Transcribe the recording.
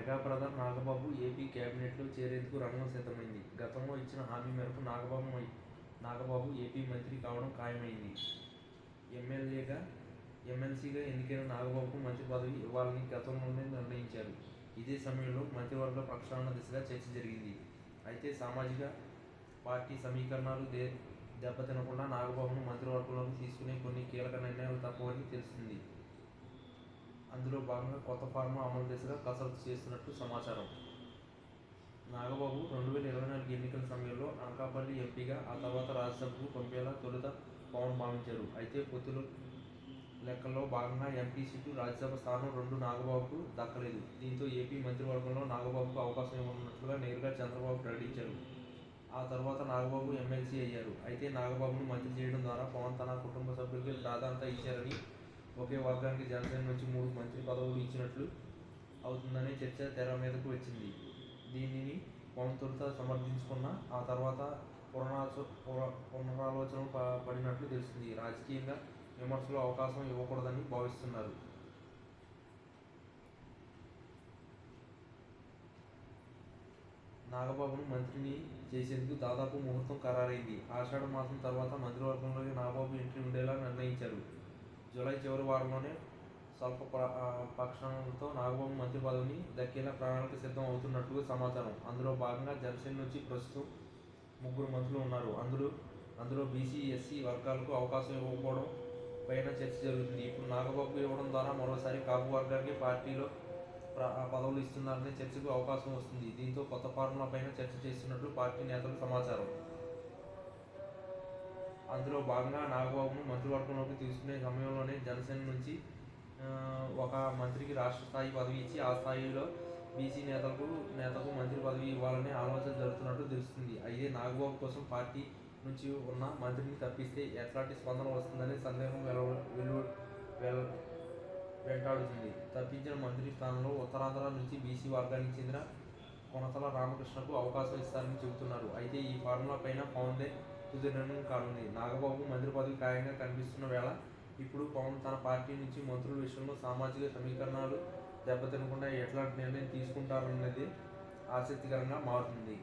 Mega brother Nagababu AP కేబినెట్లో చేరేందుకు రంగం సిద్ధమైంది. గతంలో ఇచ్చిన హామీ మేరకు నాగబాబు ఏపీ మంత్రి కావడం ఖాయమైంది. ఎమ్మెల్సీగా ఎన్నికైన నాగబాబుకు మంత్రి పదవి ఇవ్వాలని గతంలోనే నిర్ణయించారు. ఇదే సమయంలో మంత్రివర్గ ప్రక్షాళన దిశగా చర్చ జరిగింది. అయితే సామాజిక పార్టీ సమీకరణాలు దెబ్బతినకుండా నాగబాబును మంత్రివర్గంలోకి తీసుకునే కొన్ని కీలక నిర్ణయాలు తప్పవని తెలుస్తుంది. అందులో భాగంగా కొత్త ఫార్ములా అమలు దిశగా కసరత్తు చేస్తున్నట్లు సమాచారం. నాగబాబు 2024 ఎన్నికల సమయంలో అనకాపల్లి ఎంపీగా, ఆ తర్వాత రాజ్యసభకు పంపేలా తొలుత పవన్ భావించారు. అయితే పొత్తుల లెక్కల్లో భాగంగా ఎంపీ సీటు, రాజ్యసభ స్థానం రెండూ నాగబాబుకు దక్కలేదు. దీంతో ఏపీ మంత్రివర్గంలో నాగబాబుకు అవకాశం ఇవ్వనున్నట్లుగా నేరుగా చంద్రబాబు ప్రకటించారు. ఆ తర్వాత నాగబాబు ఎమ్మెల్సీ అయ్యారు. అయితే నాగబాబును మంత్రి చేయడం ద్వారా పవన్ తన కుటుంబ సభ్యులకి ప్రాధాన్యత ఇచ్చారని, ఒకే వర్గానికి జనసేన నుంచి 3 మంత్రి పదవులు ఇచ్చినట్లు అవుతుందనే చర్చ తెర మీదకు వచ్చింది. దీనిని పవన్ తొలుత సమర్థించుకున్నా ఆ తర్వాత పునరాలోచనలు పడినట్లు తెలుస్తుంది. రాజకీయంగా విమర్శలు అవకాశం ఇవ్వకూడదని భావిస్తున్నారు. నాగబాబును మంత్రిని చేసేందుకు దాదాపు ముహూర్తం ఖరారైంది. ఆషాఢ మాసం తర్వాత మంత్రివర్గంలోకి నాగబాబు ఎంట్రీ ఉండేలా నిర్ణయించారు. జూలై చివరి వారంలోనే స్వల్ప పక్షాలతో నాగబాబు మంత్రి పదవిని దక్కేలా ప్రణాళిక సిద్ధం అవుతున్నట్లుగా సమాచారం. అందులో భాగంగా జనసేన నుంచి ప్రస్తుతం 3 మంత్రులు ఉన్నారు. అందులో బీసీ, ఎస్సీ వర్గాలకు అవకాశం ఇవ్వకపోవడం పైన చర్చ జరుగుతుంది. ఇప్పుడు నాగబాబుకు ఇవ్వడం ద్వారా మరోసారి కాపు వర్గానికి పార్టీలో పదవులు ఇస్తున్నారనే చర్చకు అవకాశం వస్తుంది. దీంతో కొత్త ఫార్ములా పైన చర్చ చేస్తున్నట్లు పార్టీ నేతలకు సమాచారం. అందులో భాగంగా నాగబాబును మంత్రివర్గంలోకి తీసుకునే సమయంలోనే జనసేన నుంచి ఒక మంత్రికి రాష్ట్ర స్థాయి పదవి ఇచ్చి, ఆ స్థాయిలో బీసీ నేతకు మంత్రి పదవి ఇవ్వాలనే ఆలోచన జరుగుతున్నట్టు తెలుస్తుంది. అయితే నాగబాబు కోసం పార్టీ నుంచి ఉన్న మంత్రిని తప్పిస్తే ఎట్లాంటి స్పందన వస్తుందనే సందేహం వెంటాడుతుంది. తప్పించిన మంత్రి స్థానంలో ఉత్తరాంధ్ర నుంచి బీసీ వర్గానికి చెందిన కొనతల రామకృష్ణకు అవకాశం ఇస్తారని చెబుతున్నారు. అయితే ఈ ఫార్ములా పైన పవన్దే తుది నిర్ణయం కానుంది. నాగబాబు మంత్రి పదవి ఖాయంగా కనిపిస్తున్న వేళ ఇప్పుడు పవన్ తన పార్టీ నుంచి మంత్రుల విషయంలో సామాజిక సమీకరణాలు దెబ్బతినకుండా ఎట్లాంటి నిర్ణయం తీసుకుంటారన్నది ఆసక్తికరంగా మారుతుంది.